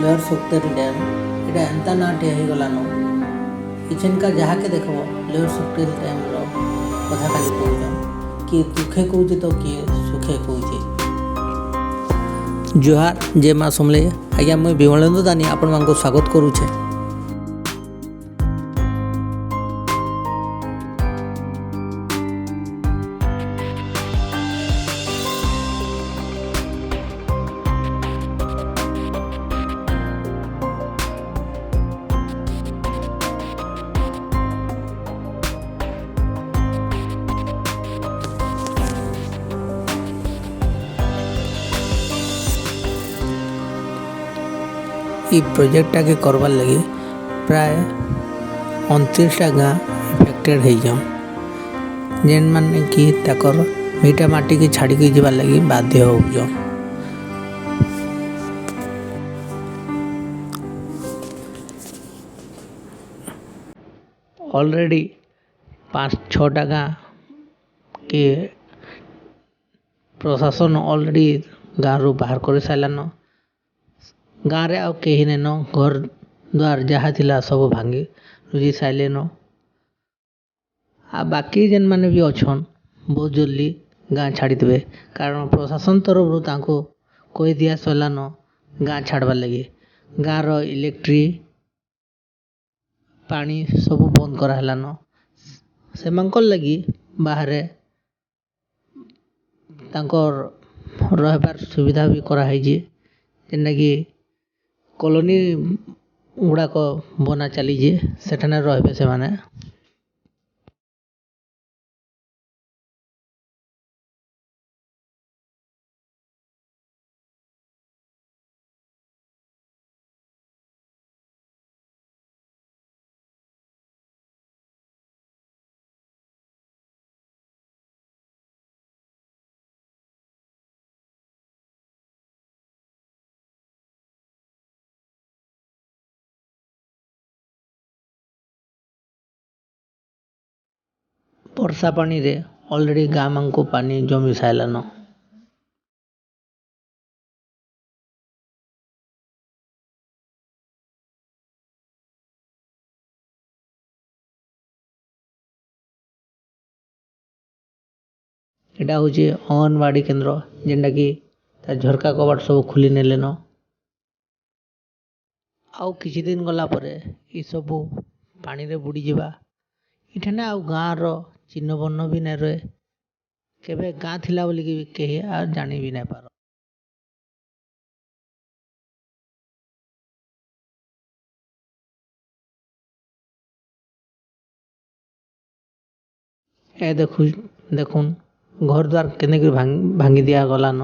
Layer सुक्तेरी dam इटा एंता नाटे गलानो इछनका जहाँ के देखो लेयर सुक्तेरी डैम रो कथा खाली कहूछन किए दुखे कहूचे तो किए सुखे कहूचे। जोहार जय माँ समले आज्ञा मुई विमलेंद्र दानी आपण मानक स्वागत करूछे। ई प्रोजेक्टा के करवार लगी प्राय 29टा गाँ इफेक्टेड हो जेन माने कि ताकर मीठा माटी की छाड़ी के जीवार लगी बाध्य हो ऑलरेडी 5-6टा गाँ के प्रशासन ऑलरेडी गाँव रू बाहर कर सारान। गाँव रे आउ कहीं नेन घर द्वार जहाँ थिला सब भांगी रुजी साइलेन आ बाकी जेन माने भी अच्छन बहुत जल्दी गाँ छाड़ी देवे कारण प्रशासन तरफ रू तांको कही दिया सलान गाँ छाड़बार लगी। गाँ रो इलेक्ट्रिक पानी सब बंद करालान से लगी बाहर तांकर रहबार सुविधा भी कराई जेनटा कि कॉलोनी गुड़ाक बना चलीजे सेठाने रहे से माने। वर्षा पानी रे ऑलरेडी गाँ मान को पानी जमी सारान। एटा हूँ अंगनवाड़ी केन्द्र जेनटा कि झरका कबाट सब खुली नेलेन आउ किछि दिन गला परे ई सब पानी रे बुड़ी जिबा इठाने आउ गाँ रो चिन्ह वर्ण भी नहीं रहे केबे गाँ थिला बोली कि कहीं आ जानी भी नहीं पार। ए देखुन घर द्वार केने भांगी दिया गलान